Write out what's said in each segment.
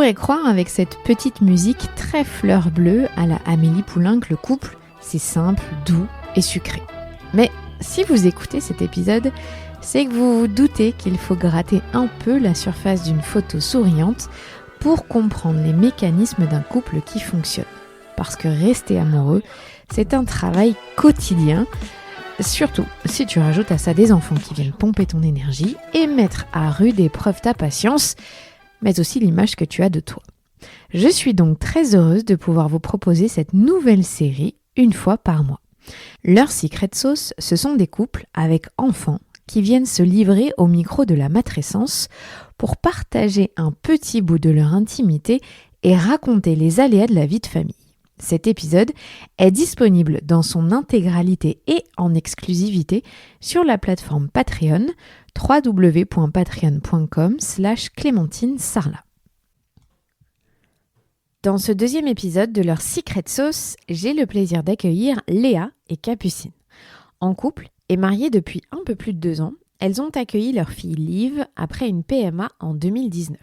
pourrait croire avec cette petite musique très fleur bleue à la Amélie Poulain que le couple, c'est simple, doux et sucré. Mais si vous écoutez cet épisode, c'est que vous vous doutez qu'il faut gratter un peu la surface d'une photo souriante pour comprendre les mécanismes d'un couple qui fonctionne. Parce que rester amoureux, c'est un travail quotidien, surtout si tu rajoutes à ça des enfants qui viennent pomper ton énergie et mettre à rude épreuve ta patience, mais aussi l'image que tu as de toi. Je suis donc très heureuse de pouvoir vous proposer cette nouvelle série une fois par mois. Leur secret sauce, ce sont des couples avec enfants qui viennent se livrer au micro de la matrescence pour partager un petit bout de leur intimité et raconter les aléas de la vie de famille. Cet épisode est disponible dans son intégralité et en exclusivité sur la plateforme Patreon, www.patreon.com/Clémentine Sarlat. Dans ce deuxième épisode de leur Secret Sauce, j'ai le plaisir d'accueillir Léa et Capucine. En couple et mariées depuis un peu plus de 2 ans, elles ont accueilli leur fille Liv après une PMA en 2019.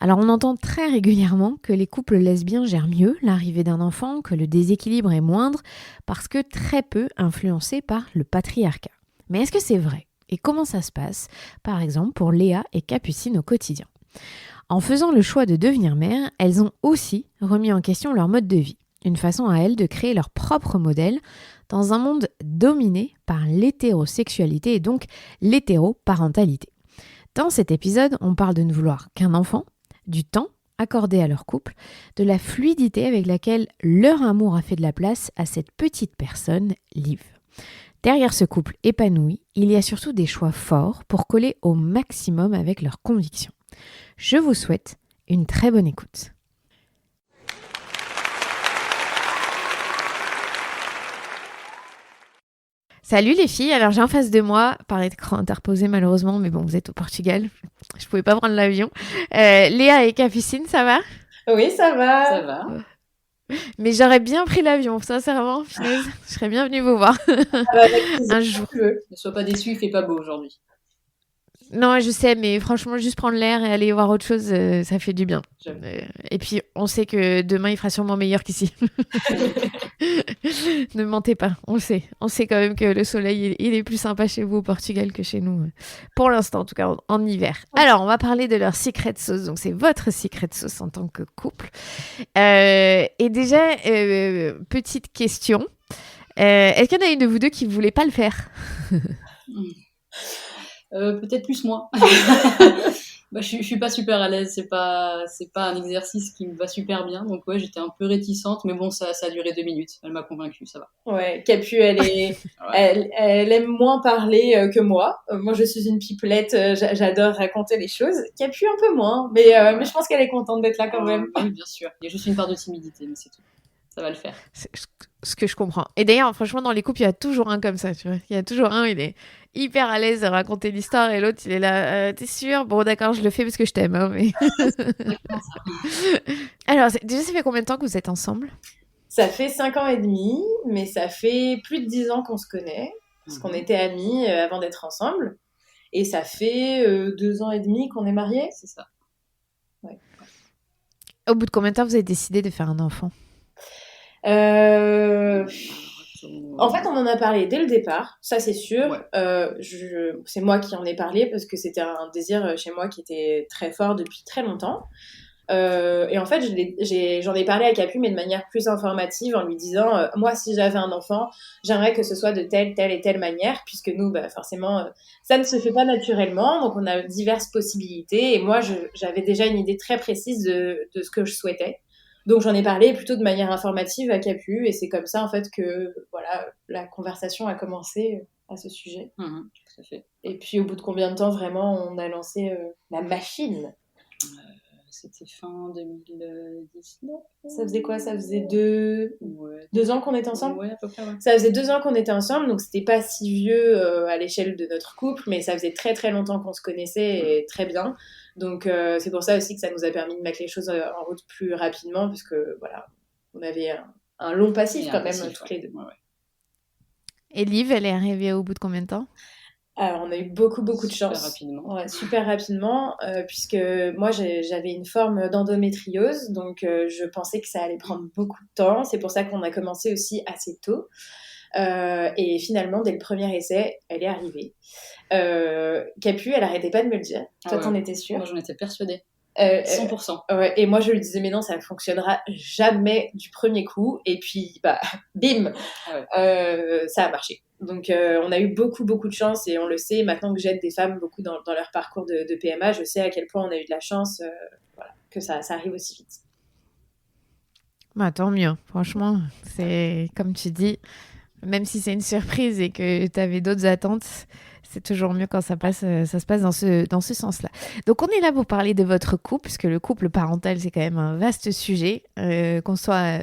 Alors on entend très régulièrement que les couples lesbiens gèrent mieux l'arrivée d'un enfant, que le déséquilibre est moindre parce que très peu influencé par le patriarcat. Mais est-ce que c'est vrai ? Et comment ça se passe, par exemple pour Léa et Capucine au quotidien ? En faisant le choix de devenir mères, elles ont aussi remis en question leur mode de vie. Une façon à elles de créer leur propre modèle dans un monde dominé par l'hétérosexualité et donc l'hétéroparentalité. Dans cet épisode, on parle de ne vouloir qu'un enfant, du temps accordé à leur couple, de la fluidité avec laquelle leur amour a fait de la place à cette petite personne, Liv. Derrière ce couple épanoui, il y a surtout des choix forts pour coller au maximum avec leurs convictions. Je vous souhaite une très bonne écoute. Salut les filles, alors j'ai en face de moi, par écran interposé malheureusement, mais bon, vous êtes au Portugal, je pouvais pas prendre l'avion. Léa et Capucine, ça va ? Oui, ça va. Ça va. Mais j'aurais bien pris l'avion, sincèrement, finaise, je serais bien venue vous voir Avec plaisir, un jour. Ne sois pas déçu, il fait pas beau aujourd'hui. Non, je sais, mais franchement, juste prendre l'air et aller voir autre chose, ça fait du bien. Et puis, on sait que demain, il fera sûrement meilleur qu'ici. Ne mentez pas, on le sait. On sait quand même que le soleil, il est plus sympa chez vous au Portugal que chez nous. Pour l'instant, en tout cas, en hiver. Alors, on va parler de leur secret sauce. Donc, c'est votre secret sauce en tant que couple. Et déjà, petite question. Est-ce qu'il y en a une de vous deux qui ne voulait pas le faire ? Peut-être plus moi. Je suis pas super à l'aise, c'est pas un exercice qui me va super bien, donc ouais, j'étais un peu réticente, mais bon, ça a duré 2 minutes, elle m'a convaincue, ça va. Ouais, Capu, elle aime moins parler que moi. Moi, je suis une pipelette, j'adore raconter les choses. Capu un peu moins, mais je pense qu'elle est contente d'être là quand même. Oui, bien sûr. Il y a juste une part de timidité, mais c'est tout. Ça va le faire. C'est ce que je comprends. Et d'ailleurs, franchement, dans les couples, il y a toujours un comme ça, tu vois. Il y a toujours un, il est hyper à l'aise de raconter l'histoire et l'autre, il est là, t'es sûr ? Bon, d'accord, je le fais parce que je t'aime. Hein, mais... Alors, déjà, ça fait combien de temps que vous êtes ensemble ? Ça fait 5 ans et demi, mais ça fait plus de 10 ans qu'on se connaît, parce qu'on était amis avant d'être ensemble. Et ça fait 2 ans et demi qu'on est mariés. C'est ça. Ouais. Au bout de combien de temps vous avez décidé de faire un enfant ? En fait, on en a parlé dès le départ, ça c'est sûr. Ouais. C'est moi qui en ai parlé parce que c'était un désir chez moi qui était très fort depuis très longtemps. Et en fait, j'en ai parlé à Capu, mais de manière plus informative, en lui disant moi, si j'avais un enfant, j'aimerais que ce soit de telle et telle manière, puisque nous, forcément, ça ne se fait pas naturellement, donc on a diverses possibilités. Et moi, j'avais déjà une idée très précise de ce que je souhaitais. Donc j'en ai parlé plutôt de manière informative à Capu, et c'est comme ça en fait que voilà, la conversation a commencé à ce sujet. Tout à fait. Et puis au bout de combien de temps vraiment on a lancé la machine ? C'était fin 2019. Ça faisait quoi ? Ça faisait 2 ans qu'on était ensemble ? Ouais, à peu près, ouais. Ça faisait 2 ans qu'on était ensemble, donc c'était pas si vieux à l'échelle de notre couple, mais ça faisait très très longtemps qu'on se connaissait et très bien. Donc c'est pour ça aussi que ça nous a permis de mettre les choses en route plus rapidement, parce que voilà, on avait un long passif quand même, toutes les deux. Ouais. Et Liv, elle est arrivée au bout de combien de temps ? Alors, on a eu beaucoup de super chance. rapidement. Ouais, super rapidement, puisque moi, j'avais une forme d'endométriose, donc je pensais que ça allait prendre beaucoup de temps. C'est pour ça qu'on a commencé aussi assez tôt. Et finalement, dès le premier essai, elle est arrivée. Capu, elle arrêtait pas de me le dire. Ah Toi, ouais. t'en étais sûre? Moi, j'en étais persuadée. Euh, 100%. Ouais, et moi je lui disais mais non ça ne fonctionnera jamais du premier coup et puis bah bim Ah ouais. ça a marché donc on a eu beaucoup de chance et on le sait maintenant que j'aide des femmes beaucoup dans leur parcours de PMA, je sais à quel point on a eu de la chance voilà, que ça arrive aussi vite. Bah, tant mieux. Franchement, c'est comme tu dis, même si c'est une surprise et que tu avais d'autres attentes, c'est toujours mieux quand ça se passe dans ce sens-là. Donc, on est là pour parler de votre couple, puisque le couple parental, c'est quand même un vaste sujet. Qu'on soit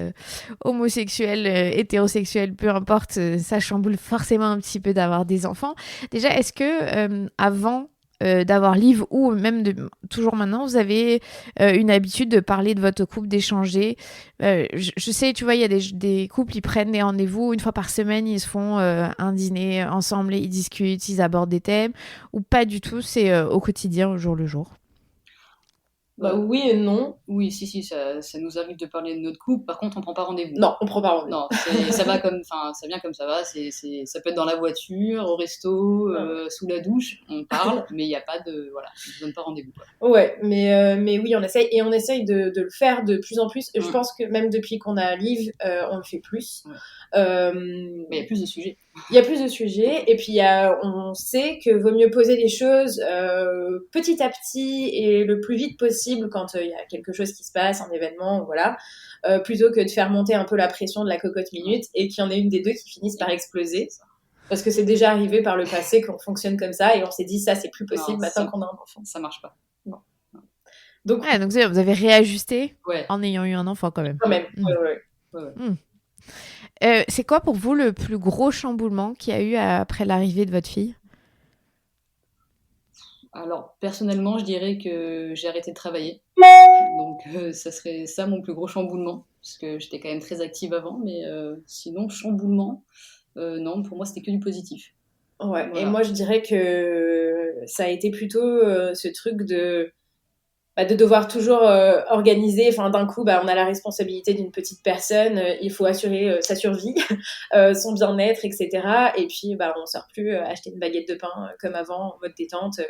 homosexuel, hétérosexuel, peu importe, ça chamboule forcément un petit peu d'avoir des enfants. Déjà, est-ce que avant d'avoir Liv ou même toujours maintenant, vous avez une habitude de parler de votre couple, d'échanger. Je sais, tu vois, il y a des couples, ils prennent des rendez-vous une fois par semaine, ils se font un dîner ensemble et ils discutent, ils abordent des thèmes, ou pas du tout, c'est au quotidien, au jour le jour. Bah oui et non. Oui, si, ça nous arrive de parler de notre couple. Par contre, on prend pas rendez-vous. Non, on prend pas rendez-vous. Non, ça vient comme ça va. Ça peut être dans la voiture, au resto, sous la douche. On parle, mais il n'y a pas de, voilà, on ne donne pas rendez-vous, quoi. Ouais, mais oui, on essaye et on essaye de le faire de plus en plus. Je pense que même depuis qu'on a Liv, on le fait plus. Ouais. Mais il y a plus de sujets. Il y a plus de sujets et puis on sait que vaut mieux poser les choses petit à petit et le plus vite possible quand il y a quelque chose qui se passe, un événement, voilà, plutôt que de faire monter un peu la pression de la cocotte minute et qu'il y en ait une des deux qui finisse par exploser. Parce que c'est déjà arrivé par le passé qu'on fonctionne comme ça et on s'est dit ça c'est plus possible maintenant qu'on a un enfant. Ça marche pas. Non. Donc vous avez réajusté ouais. en ayant eu un enfant quand même. Quand même. C'est quoi pour vous le plus gros chamboulement qu'il y a eu après l'arrivée de votre fille ? Alors, personnellement, je dirais que j'ai arrêté de travailler. Donc, ça serait ça mon plus gros chamboulement. Parce que j'étais quand même très active avant. Mais sinon, chamboulement, non, pour moi, c'était que du positif. Ouais, voilà. Et moi, je dirais que ça a été plutôt ce truc de devoir toujours organiser, enfin d'un coup on a la responsabilité d'une petite personne, il faut assurer sa survie, son bien-être, etc. Et puis on sort plus acheter une baguette de pain comme avant en mode détente.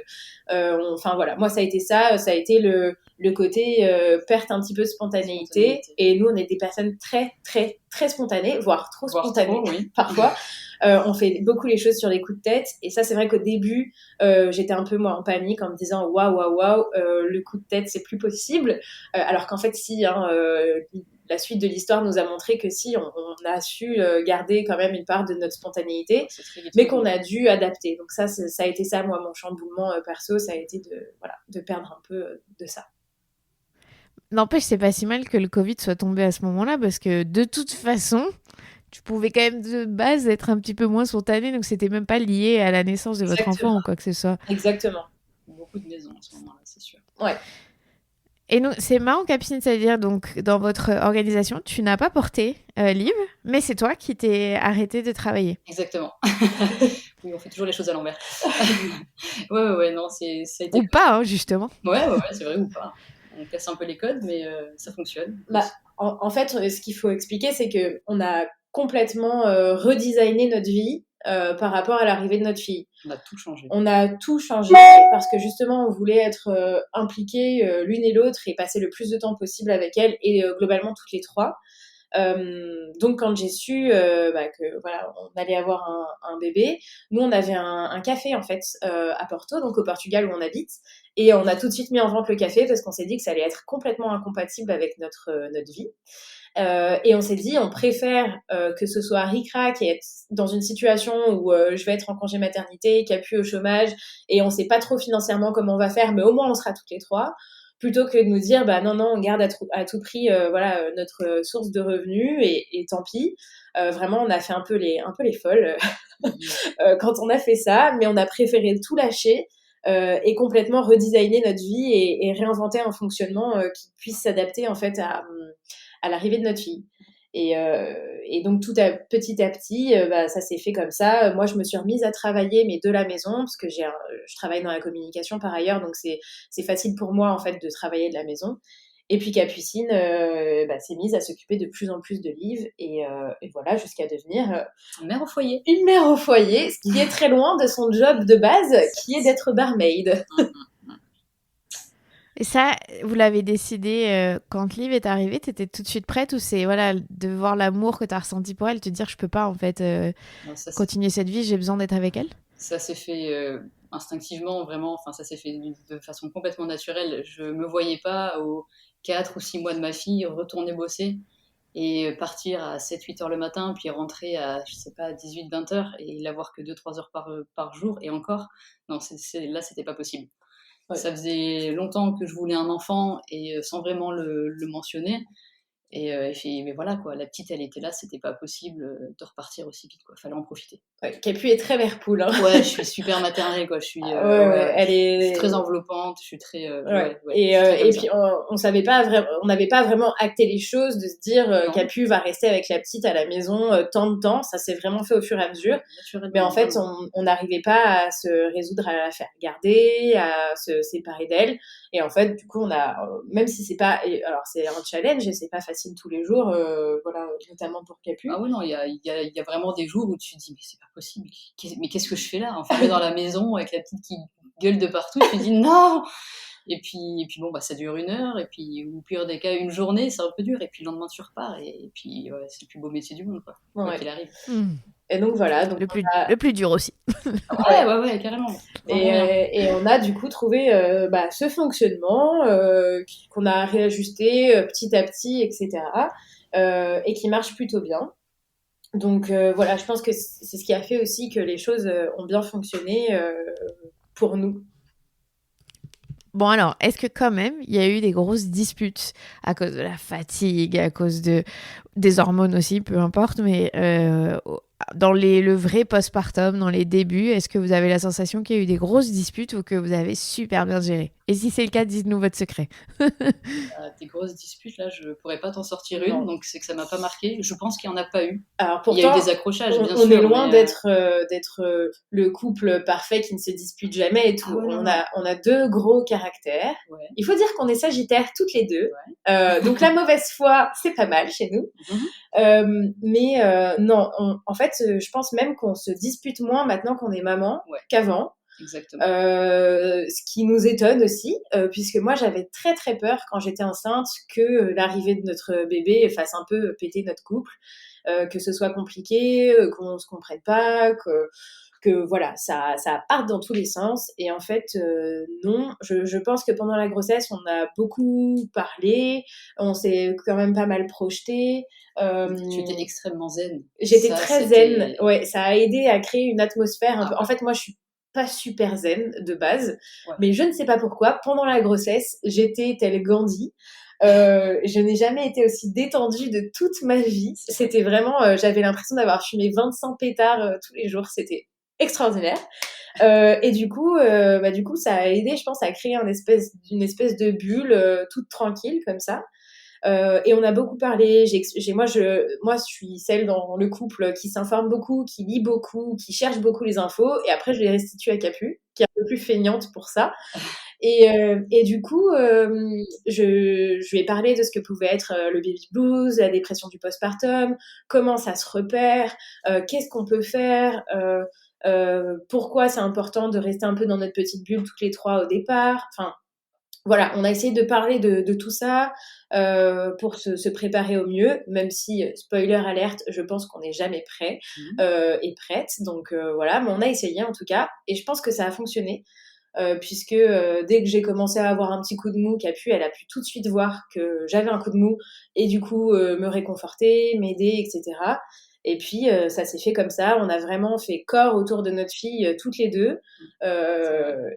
Enfin voilà, moi ça a été le côté perte un petit peu de spontanéité. Et nous on est des personnes très très très spontanées, voire trop spontanées oui. parfois. On fait beaucoup les choses sur les coups de tête et ça c'est vrai qu'au début j'étais un peu moi en panique en me disant waouh le coup de tête c'est plus possible alors qu'en fait si la suite de l'histoire nous a montré que si on a su garder quand même une part de notre spontanéité mais qu'on a dû adapter. Donc ça a été ça moi mon chamboulement perso, ça a été de perdre un peu de ça. N'empêche, c'est pas si mal que le Covid soit tombé à ce moment-là parce que de toute façon, tu pouvais quand même de base être un petit peu moins spontané, donc c'était même pas lié à la naissance de votre enfant ou quoi que ce soit. Exactement. Beaucoup de maisons à ce moment-là, c'est sûr. Ouais. Et donc, c'est marrant, Capucine, c'est-à-dire, donc, dans votre organisation, tu n'as pas porté Liv, mais c'est toi qui t'es arrêtée de travailler. Exactement. Oui, on fait toujours les choses à l'envers. ouais, non, ça a été... Ou pas, hein, justement. Ouais, c'est vrai, ou pas. On casse un peu les codes, mais ça fonctionne. En fait, ce qu'il faut expliquer, c'est qu'on a complètement redesigné notre vie par rapport à l'arrivée de notre fille. On a tout changé parce que justement, on voulait être impliqués l'une et l'autre et passer le plus de temps possible avec elle et globalement toutes les trois. Donc quand j'ai su que voilà on allait avoir un bébé, nous on avait un café en fait à Porto, donc au Portugal où on habite, et on a tout de suite mis en vente le café parce qu'on s'est dit que ça allait être complètement incompatible avec notre vie. Et on s'est dit, on préfère que ce soit ric-rac et être dans une situation où je vais être en congé maternité, Capu au chômage, et on sait pas trop financièrement comment on va faire, mais au moins on sera toutes les trois, plutôt que de nous dire, non, on garde à tout prix notre source de revenus, et tant pis. Vraiment, on a fait un peu les folles quand on a fait ça, mais on a préféré tout lâcher et complètement redesigner notre vie et réinventer un fonctionnement qui puisse s'adapter en fait à l'arrivée de notre fille. Et donc petit à petit, ça s'est fait comme ça. Moi, je me suis remise à travailler, mais de la maison, parce que je travaille dans la communication par ailleurs, donc c'est facile pour moi en fait de travailler de la maison. Et puis Capucine s'est mise à s'occuper de plus en plus de Liv, et voilà, jusqu'à devenir Mère au foyer. une mère au foyer, ce qui est très loin de son job de base, qui est d'être barmaid. Et ça, vous l'avez décidé quand Liv est arrivée, t'étais tout de suite prête ou c'est voilà, de voir l'amour que t'as ressenti pour elle, te dire je peux pas en fait Non, continuer cette vie, j'ai besoin d'être avec elle? Ça s'est fait instinctivement, vraiment, enfin ça s'est fait de façon complètement naturelle. Je me voyais pas aux 4 ou 6 mois de ma fille retourner bosser et partir à 7-8 heures le matin, puis rentrer à, je sais pas, 18-20 heures et l'avoir que 2-3 heures par jour, et encore, non, là c'était pas possible. Ouais. Ça faisait longtemps que je voulais un enfant et sans vraiment le mentionner. Mais voilà, quoi, la petite, elle était là, c'était pas possible de repartir aussi vite, quoi. Fallait en profiter. Ouais, Capu est très mère poule. Hein. Ouais, je suis super maternelle, quoi. Je suis elle je suis très enveloppante, je suis très. Et puis on savait pas vraiment, on n'avait pas vraiment acté les choses, de se dire Non. Capu va rester avec la petite à la maison tant de temps. Ça s'est vraiment fait au fur et à mesure. Mais en fait, on n'arrivait pas à se résoudre à la faire garder, à se séparer d'elle. Et en fait, du coup, on a, même si c'est pas, alors c'est un challenge et c'est pas facile tous les jours, voilà, notamment pour Capu. Ah oui, non, il y a vraiment des jours où tu te dis, mais c'est pas possible, mais qu'est-ce que je fais là, enfermée dans la maison avec la petite qui gueule de partout, je me dis non. Et puis bon, ça dure 1 heure, et puis au pire des cas, une journée, c'est un peu dur, et puis le lendemain, tu repars, et puis c'est le plus beau métier du monde, quoi, quoi qu'il arrive. Et donc voilà. Donc le plus dur aussi. Ouais, carrément. Et on a du coup trouvé ce fonctionnement qu'on a réajusté petit à petit, etc. Et qui marche plutôt bien. Donc voilà, je pense que c'est ce qui a fait aussi que les choses ont bien fonctionné pour nous. Bon alors, est-ce que quand même, il y a eu des grosses disputes à cause de la fatigue, à cause des hormones aussi, peu importe, mais dans le vrai postpartum, dans les débuts, est-ce que vous avez la sensation qu'il y a eu des grosses disputes ou que vous avez super bien géré? Et si c'est le cas, dites-nous votre secret. Des grosses disputes, là, je pourrais pas t'en sortir une, donc c'est que ça m'a pas marqué. Je pense qu'il y en a pas eu. Alors pourtant, il y a eu des accrochages, bien sûr. On est loin d'être le couple parfait qui ne se dispute jamais et tout. On a 2 gros caractères. Ouais. Il faut dire qu'on est sagittaires toutes les 2. Ouais. Donc la mauvaise foi, c'est pas mal chez nous. Mais non, en fait, je pense même qu'on se dispute moins maintenant qu'on est maman qu'avant. Exactement. Ce qui nous étonne aussi, puisque moi j'avais très très peur quand j'étais enceinte que l'arrivée de notre bébé fasse un peu péter notre couple, que ce soit compliqué, qu'on se comprenne pas, que voilà, ça parte dans tous les sens. Et en fait, non, je pense que pendant la grossesse, on a beaucoup parlé, on s'est quand même pas mal projeté. Tu étais extrêmement zen. J'étais très zen, ouais, ça a aidé à créer une atmosphère un peu. En fait, moi, je suis pas super zen de base, mais je ne sais pas pourquoi, pendant la grossesse, j'étais telle Gandhi. Je n'ai jamais été aussi détendue de toute ma vie. C'était vraiment, j'avais l'impression d'avoir fumé 25 pétards tous les jours. C'était extraordinaire. Et du coup, ça a aidé, je pense, à créer une espèce de bulle toute tranquille comme ça. Et on a beaucoup parlé. Moi, je suis celle dans le couple qui s'informe beaucoup, qui lit beaucoup, qui cherche beaucoup les infos. Et après, je les restitue à Capu, qui est un peu plus feignante pour ça. Et du coup, je lui ai parlé de ce que pouvait être le baby blues, la dépression du postpartum, comment ça se repère, qu'est-ce qu'on peut faire, pourquoi c'est important de rester un peu dans notre petite bulle toutes les 3 au départ. Enfin, voilà, on a essayé de parler de tout ça pour se préparer au mieux, même si, spoiler alerte, je pense qu'on n'est jamais prêt et prête. Donc voilà, mais on a essayé en tout cas, et je pense que ça a fonctionné. Puisque dès que j'ai commencé à avoir un petit coup de mou, elle a pu tout de suite voir que j'avais un coup de mou et du coup me réconforter, m'aider, etc. Et puis ça s'est fait comme ça, on a vraiment fait corps autour de notre fille toutes les 2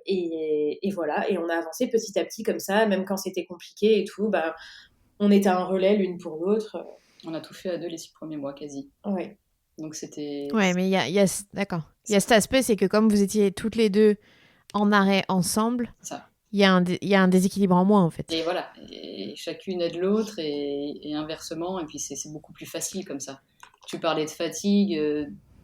et voilà, et on a avancé petit à petit comme ça, même quand c'était compliqué et tout, on était un relais l'une pour l'autre. On a tout fait à 2 les 6 premiers mois quasi. Ouais. Donc c'était... Ouais, mais il y a d'accord. Il y a cet aspect, c'est que comme vous étiez toutes les 2 en arrêt ensemble, Il y a un déséquilibre en moi, en fait. Et voilà, et chacune aide l'autre et inversement, et puis c'est beaucoup plus facile comme ça. Tu parlais de fatigue,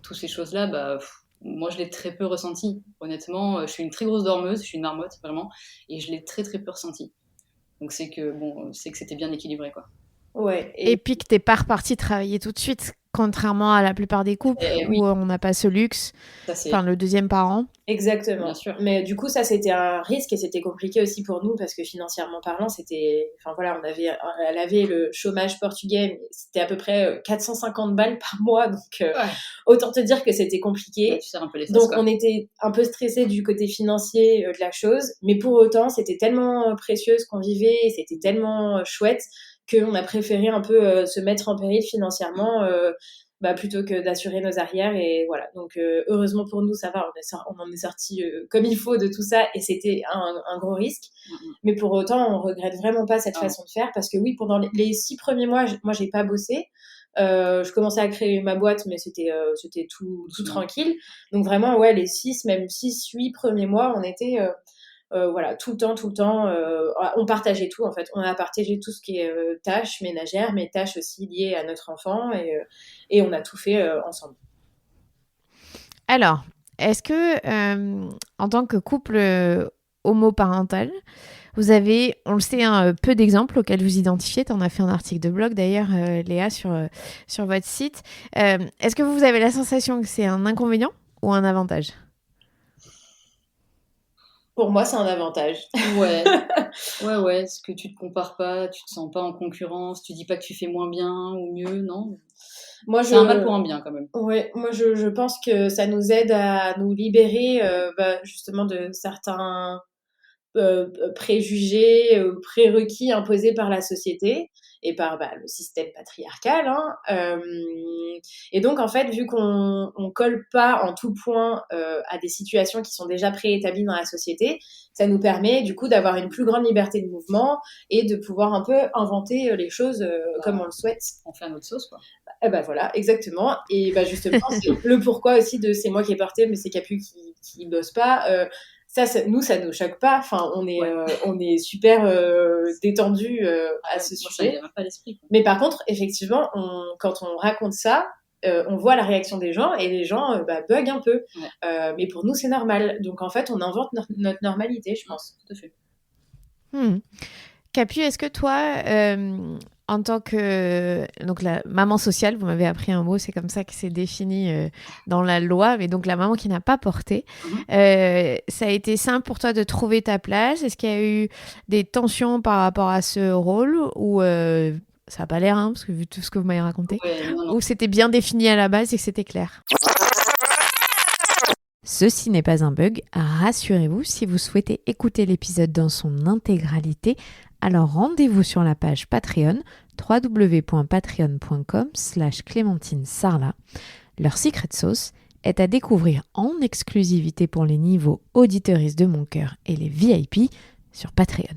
toutes ces choses-là, moi je l'ai très peu ressenti. Honnêtement, je suis une très grosse dormeuse, je suis une marmotte vraiment, et je l'ai très très peu ressenti. Donc c'est que c'était bien équilibré quoi. Ouais. Et puis que t'es pas reparti travailler tout de suite, contrairement à la plupart des couples Oui, où on n'a pas ce luxe. ça c'est Enfin, le deuxième parent. Exactement. bien sûr. Mais du coup, ça, c'était un risque et c'était compliqué aussi pour nous parce que financièrement parlant, c'était. Enfin voilà, elle avait le chômage portugais, mais c'était à peu près 450 balles par mois. Donc, Ouais. autant te dire que c'était compliqué. Ouais, tu serres un peu les fesses, Donc, quoi. on était un peu stressés du côté financier de la chose. Mais pour autant, c'était tellement précieux ce qu'on vivait, et c'était tellement chouette qu'on a préféré un peu se mettre en péril financièrement. Plutôt que d'assurer nos arrières. Et voilà. Donc, heureusement pour nous, ça va. On en est sorti comme il faut de tout ça. Et c'était un gros risque. Mais pour autant, on regrette vraiment pas cette façon de faire. Parce que oui, pendant les 6 premiers mois, moi, j'ai pas bossé. Je commençais à créer ma boîte, mais c'était tout tranquille. Donc vraiment, ouais, les 6, même 6, 8 premiers mois, on était... voilà, tout le temps, on partageait tout en fait. On a partagé tout ce qui est tâches ménagères, mais tâches aussi liées à notre enfant et on a tout fait ensemble. Alors, est-ce que, en tant que couple homoparental, vous avez, on le sait, peu d'exemples auxquels vous identifiez. Tu en as fait un article de blog d'ailleurs, Léa, sur votre site. Est-ce que vous avez la sensation que c'est un inconvénient ou un avantage ? Pour moi, c'est un avantage. Ouais, parce que tu te compares pas, tu te sens pas en concurrence, tu dis pas que tu fais moins bien ou mieux, non. C'est un mal pour un bien quand même. Ouais, moi je pense que ça nous aide à nous libérer justement de certains préjugés, prérequis imposés par la société et par le système patriarcal. Et donc, en fait, vu qu'on ne colle pas en tout point à des situations qui sont déjà préétablies dans la société, ça nous permet du coup d'avoir une plus grande liberté de mouvement et de pouvoir un peu inventer les choses comme on le souhaite. On fait un autre sauce, quoi. Voilà, exactement. Et justement, c'est le pourquoi aussi de c'est moi qui ai porté, mais c'est Capu qui bosse pas. Ça, nous, ça nous choque pas. Enfin, on est super détendu à ce sujet. Ça, pas l'esprit, quoi. Mais par contre, effectivement, quand on raconte ça, on voit la réaction des gens et les gens bug un peu. Ouais. Mais pour nous, c'est normal. Donc, en fait, on invente notre normalité, je pense. Tout à fait. Capu, est-ce que toi, en tant que donc la maman sociale, vous m'avez appris un mot, c'est comme ça que c'est défini dans la loi, mais donc la maman qui n'a pas porté, ça a été simple pour toi de trouver ta place? Est-ce qu'il y a eu des tensions par rapport à ce rôle ou ça n'a pas l'air, parce que vu tout ce que vous m'avez raconté, ou c'était bien défini à la base et que c'était clair? Ceci n'est pas un bug, rassurez-vous, si vous souhaitez écouter l'épisode dans son intégralité, alors rendez-vous sur la page Patreon, www.patreon.com/Clémentine Sarlat. Leur secret sauce est à découvrir en exclusivité pour les niveaux auditeuristes de mon cœur et les VIP sur Patreon.